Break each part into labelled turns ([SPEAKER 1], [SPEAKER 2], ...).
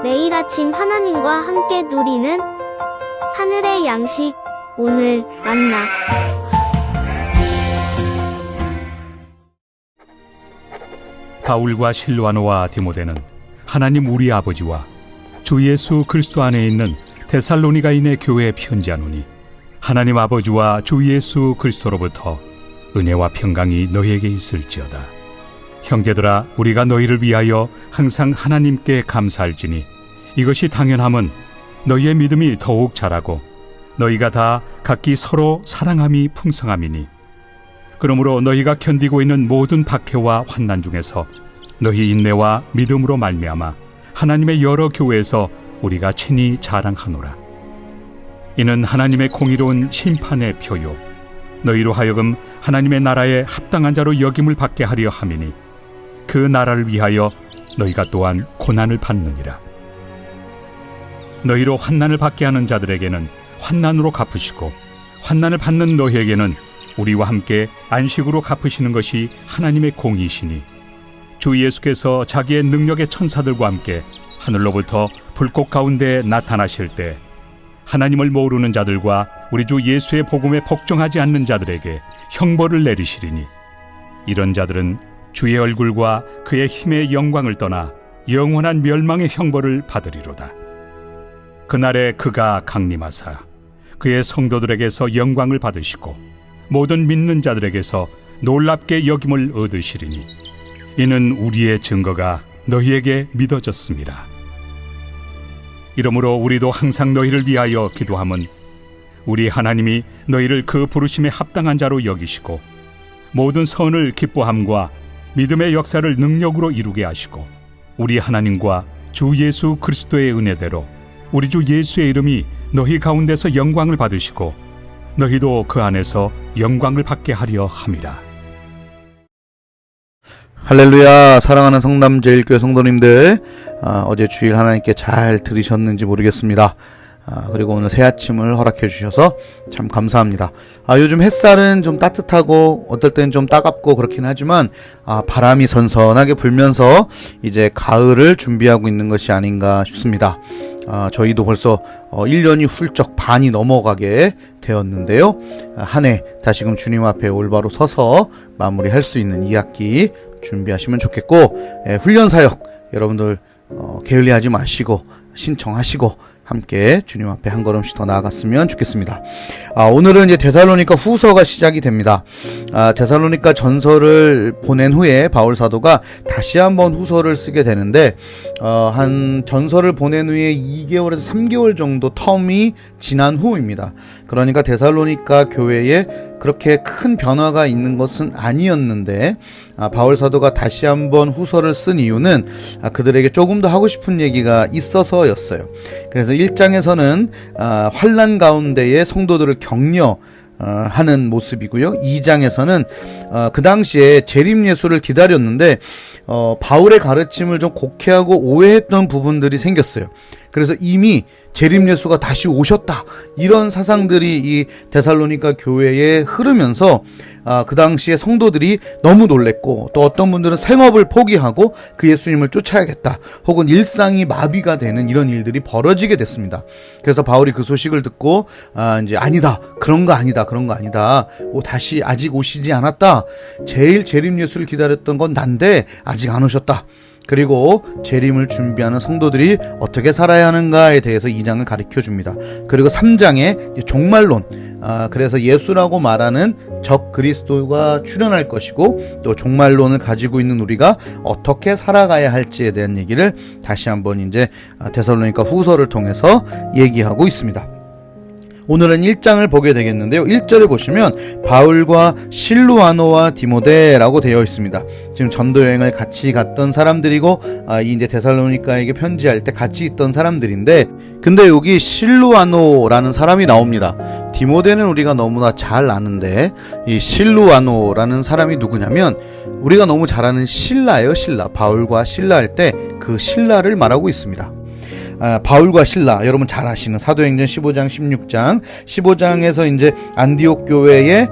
[SPEAKER 1] 매일 아침 하나님과 함께 누리는 하늘의 양식, 오늘 만나.
[SPEAKER 2] 바울과 실로아노와 디모데는 하나님 우리 아버지와 주 예수 그리스도 안에 있는 데살로니가인의 교회에 편지하노니 하나님 아버지와 주 예수 그리스도로부터 은혜와 평강이 너희에게 있을지어다. 형제들아, 우리가 너희를 위하여 항상 하나님께 감사할지니 이것이 당연함은 너희의 믿음이 더욱 자라고 너희가 다 각기 서로 사랑함이 풍성함이니, 그러므로 너희가 견디고 있는 모든 박해와 환난 중에서 너희 인내와 믿음으로 말미암아 하나님의 여러 교회에서 우리가 친히 자랑하노라. 이는 하나님의 공의로운 심판의 표요 너희로 하여금 하나님의 나라에 합당한 자로 여김을 받게 하려 함이니, 그 나라를 위하여 너희가 또한 고난을 받느니라. 너희로 환난을 받게 하는 자들에게는 환난으로 갚으시고, 환난을 받는 너희에게는 우리와 함께 안식으로 갚으시는 것이 하나님의 공이시니, 주 예수께서 자기의 능력의 천사들과 함께 하늘로부터 불꽃 가운데 나타나실 때 하나님을 모르는 자들과 우리 주 예수의 복음에 복종하지 않는 자들에게 형벌을 내리시리니, 이런 자들은 주의 얼굴과 그의 힘의 영광을 떠나 영원한 멸망의 형벌을 받으리로다. 그날에 그가 강림하사 그의 성도들에게서 영광을 받으시고 모든 믿는 자들에게서 놀랍게 여김을 얻으시리니, 이는 우리의 증거가 너희에게 믿어졌습니다. 이러므로 우리도 항상 너희를 위하여 기도함은 우리 하나님이 너희를 그 부르심에 합당한 자로 여기시고 모든 선을 기뻐함과 믿음의 역사를 능력으로 이루게 하시고, 우리 하나님과 주 예수 그리스도의 은혜대로 우리 주 예수의 이름이 너희 가운데서 영광을 받으시고 너희도 그 안에서 영광을 받게 하려 함이라.
[SPEAKER 3] 할렐루야. 사랑하는 성남제일교회 성도님들, 어제 주일 하나님께 잘 들으셨는지 모르겠습니다. 그리고 오늘 새 아침을 허락해 주셔서 참 감사합니다. 요즘 햇살은 좀 따뜻하고 어떨 땐 좀 따갑고 그렇긴 하지만 바람이 선선하게 불면서 이제 가을을 준비하고 있는 것이 아닌가 싶습니다. 저희도 벌써 1년이 훌쩍 반이 넘어가게 되었는데요. 한 해 다시금 주님 앞에 올바로 서서 마무리할 수 있는 2학기 준비하시면 좋겠고, 훈련 사역 여러분들 게을리하지 마시고 신청하시고 함께 주님 앞에 한 걸음씩 더 나아갔으면 좋겠습니다. 오늘은 이제 데살로니가 후서가 시작이 됩니다. 데살로니가 전서를 보낸 후에 바울 사도가 다시 한번 후서를 쓰게 되는데, 한 전서를 보낸 후에 2개월에서 3개월 정도 텀이 지난 후입니다. 그러니까 데살로니가 교회에 그렇게 큰 변화가 있는 것은 아니었는데, 바울 사도가 다시 한번 후서를 쓴 이유는 그들에게 조금 더 하고 싶은 얘기가 있어서였어요. 그래서 1장에서는 환난 가운데의 성도들을 격려하는 모습이고요. 2장에서는 그 당시에 재림 예수를 기다렸는데 바울의 가르침을 좀 곡해하고 오해했던 부분들이 생겼어요. 그래서 이미 재림 예수가 다시 오셨다, 이런 사상들이 이 데살로니가 교회에 흐르면서 그 당시에 성도들이 너무 놀랬고, 또 어떤 분들은 생업을 포기하고 그 예수님을 쫓아야겠다, 혹은 일상이 마비가 되는 이런 일들이 벌어지게 됐습니다. 그래서 바울이 그 소식을 듣고 이제 아니다, 그런 거 아니다, 다시 아직 오시지 않았다, 제일 재림 예수를 기다렸던 건 난데 아직 안 오셨다, 그리고 재림을 준비하는 성도들이 어떻게 살아야 하는가에 대해서 2장을 가르쳐줍니다. 그리고 3장에 종말론, 그래서 예수라고 말하는 적 그리스도가 출현할 것이고, 또 종말론을 가지고 있는 우리가 어떻게 살아가야 할지에 대한 얘기를 다시 한번 이제 데살로니가 후서를 통해서 얘기하고 있습니다. 오늘은 1장을 보게 되겠는데요. 1절에 보시면 바울과 실루아노와 디모데라고 되어 있습니다. 지금 전도 여행을 같이 갔던 사람들이고, 이제 데살로니가에게 편지할 때 같이 있던 사람들인데, 근데 여기 실루아노라는 사람이 나옵니다. 디모데는 우리가 너무나 잘 아는데, 이 실루아노라는 사람이 누구냐면 우리가 너무 잘 아는 실라예요. 실라. 바울과 실라 할 때 그 실라를 말하고 있습니다. 바울과 실라, 여러분 잘 아시는 사도행전 15장 16장 15장에서 이제 안디옥 교회에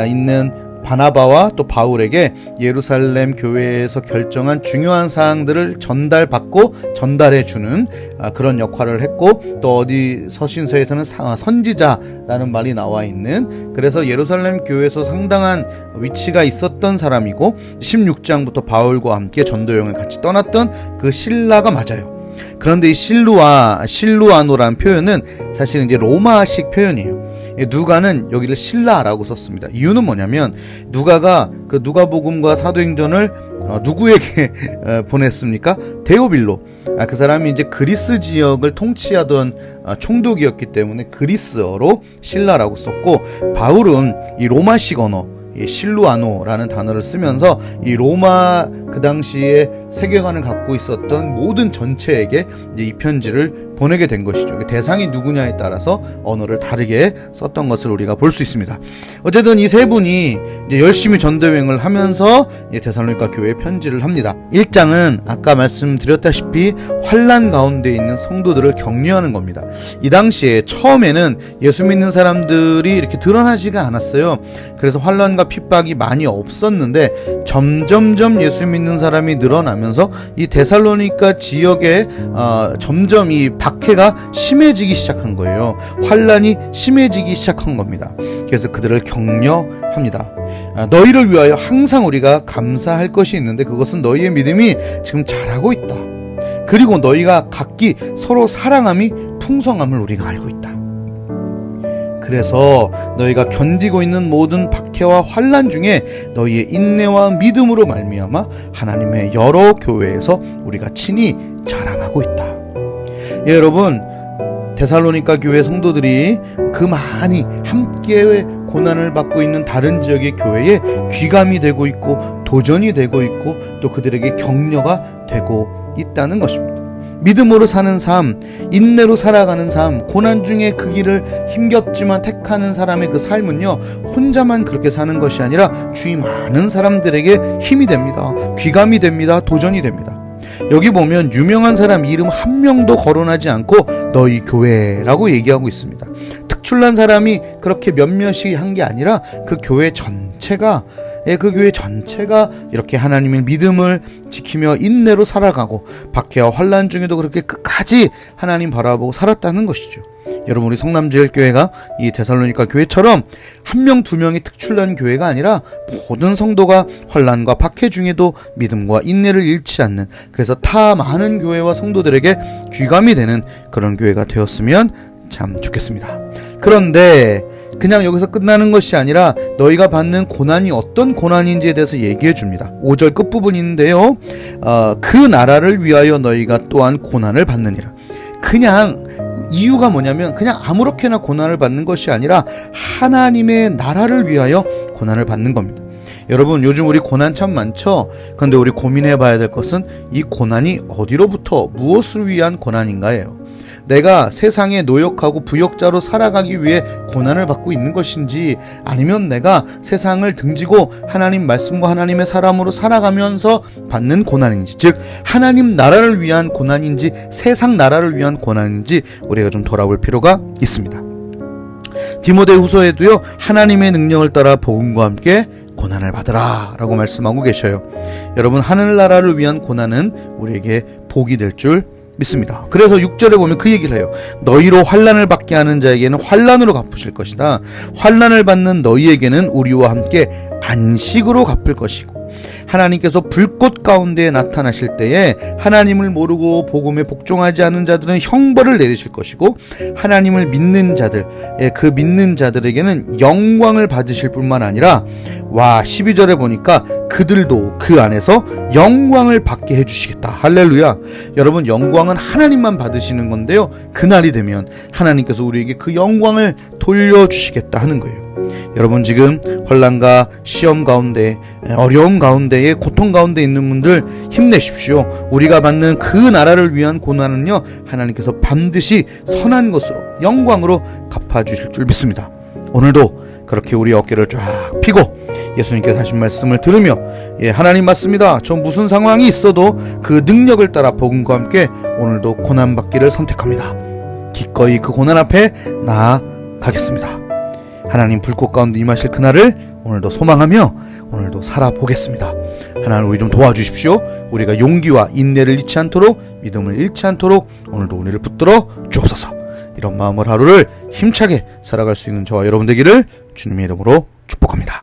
[SPEAKER 3] 있는 바나바와 또 바울에게 예루살렘 교회에서 결정한 중요한 사항들을 전달받고 전달해주는 그런 역할을 했고, 또 어디 서신서에서는 선지자라는 말이 나와 있는, 그래서 예루살렘 교회에서 상당한 위치가 있었던 사람이고 16장부터 바울과 함께 전도 여행을 같이 떠났던 그 실라가 맞아요. 그런데 이 실루아노라는 표현은 사실은 이제 로마식 표현이에요. 누가는 여기를 실라라고 썼습니다. 이유는 뭐냐면 누가가 그 누가복음과 사도행전을 누구에게 보냈습니까? 데오빌로. 그 사람이 이제 그리스 지역을 통치하던 총독이었기 때문에 그리스어로 실라라고 썼고, 바울은 이 로마식 언어 실루아노라는 단어를 쓰면서 이 로마 그 당시에 세계관을 갖고 있었던 모든 전체에게 이제 이 편지를 보내게 된 것이죠. 대상이 누구냐에 따라서 언어를 다르게 썼던 것을 우리가 볼 수 있습니다. 어쨌든 이 세 분이 이제 열심히 전도여행을 하면서 데살로니가 교회에 편지를 합니다. 1장은 아까 말씀드렸다시피 환난 가운데 있는 성도들을 격려하는 겁니다. 이 당시에 처음에는 예수 믿는 사람들이 이렇게 드러나지가 않았어요. 그래서 환난과 핍박이 많이 없었는데 점점점 예수 믿는 사람이 늘어나면서 이 데살로니가 지역에 점점 이 박해가 심해지기 시작한 거예요. 환난이 심해지기 시작한 겁니다. 그래서 그들을 격려합니다. 너희를 위하여 항상 우리가 감사할 것이 있는데 그것은 너희의 믿음이 지금 자라고 있다. 그리고 너희가 각기 서로 사랑함이 풍성함을 우리가 알고 있다. 그래서 너희가 견디고 있는 모든 박해와 환난 중에 너희의 인내와 믿음으로 말미암아 하나님의 여러 교회에서 우리가 친히 자랑하고 있다. 예, 여러분, 데살로니가 교회 성도들이 그 많이 함께 고난을 받고 있는 다른 지역의 교회에 귀감이 되고 있고 도전이 되고 있고 또 그들에게 격려가 되고 있다는 것입니다. 믿음으로 사는 삶, 인내로 살아가는 삶, 고난 중에 그 길을 힘겹지만 택하는 사람의 그 삶은요, 혼자만 그렇게 사는 것이 아니라 주위 많은 사람들에게 힘이 됩니다. 귀감이 됩니다. 도전이 됩니다. 여기 보면 유명한 사람 이름 한 명도 거론하지 않고 너희 교회라고 얘기하고 있습니다. 특출난 사람이 그렇게 몇몇이 한 게 아니라 그 교회 전체가 이렇게 하나님의 믿음을 지키며 인내로 살아가고 박해와 환난 중에도 그렇게 끝까지 하나님 바라보고 살았다는 것이죠. 여러분, 우리 성남제일교회가 이 데살로니가 교회처럼 한 명, 두 명이 특출난 교회가 아니라 모든 성도가 환난과 박해 중에도 믿음과 인내를 잃지 않는, 그래서 타 많은 교회와 성도들에게 귀감이 되는 그런 교회가 되었으면 참 좋겠습니다. 그런데 그냥 여기서 끝나는 것이 아니라 너희가 받는 고난이 어떤 고난인지에 대해서 얘기해 줍니다. 5절 끝부분인데요. 그 나라를 위하여 너희가 또한 고난을 받느니라. 그냥 이유가 뭐냐면 그냥 아무렇게나 고난을 받는 것이 아니라 하나님의 나라를 위하여 고난을 받는 겁니다. 여러분, 요즘 우리 고난 참 많죠? 그런데 우리 고민해 봐야 될 것은 이 고난이 어디로부터 무엇을 위한 고난인가예요. 내가 세상에 노역하고 부역자로 살아가기 위해 고난을 받고 있는 것인지, 아니면 내가 세상을 등지고 하나님 말씀과 하나님의 사람으로 살아가면서 받는 고난인지, 즉 하나님 나라를 위한 고난인지 세상 나라를 위한 고난인지 우리가 좀 돌아볼 필요가 있습니다. 디모데후서에도요, 하나님의 능력을 따라 복음과 함께 고난을 받으라 라고 말씀하고 계셔요. 여러분, 하늘나라를 위한 고난은 우리에게 복이 될 줄 믿습니다. 그래서 6절에 보면 그 얘기를 해요. 너희로 환난을 받게 하는 자에게는 환난으로 갚으실 것이다. 환난을 받는 너희에게는 우리와 함께 안식으로 갚을 것이고, 하나님께서 불꽃 가운데 나타나실 때에 하나님을 모르고 복음에 복종하지 않은 자들은 형벌을 내리실 것이고, 하나님을 믿는 자들, 그 믿는 자들에게는 영광을 받으실 뿐만 아니라 12절에 보니까 그들도 그 안에서 영광을 받게 해주시겠다. 할렐루야. 여러분, 영광은 하나님만 받으시는 건데요, 그날이 되면 하나님께서 우리에게 그 영광을 돌려주시겠다 하는 거예요. 여러분, 지금 환난과 시험 가운데, 어려움 가운데에, 고통 가운데 있는 분들 힘내십시오. 우리가 받는 그 나라를 위한 고난은요, 하나님께서 반드시 선한 것으로, 영광으로 갚아주실 줄 믿습니다. 오늘도 그렇게 우리 어깨를 쫙 펴고 예수님께서 하신 말씀을 들으며, 하나님 맞습니다. 저 무슨 상황이 있어도 그 능력을 따라 복음과 함께 오늘도 고난받기를 선택합니다. 기꺼이 그 고난 앞에 나아가겠습니다. 하나님 불꽃 가운데 임하실 그날을 오늘도 소망하며 오늘도 살아보겠습니다. 하나님 우리 좀 도와주십시오. 우리가 용기와 인내를 잃지 않도록, 믿음을 잃지 않도록 오늘도 우리를 붙들어 주옵소서. 이런 마음으로 하루를 힘차게 살아갈 수 있는 저와 여러분 되기를 주님의 이름으로 축복합니다.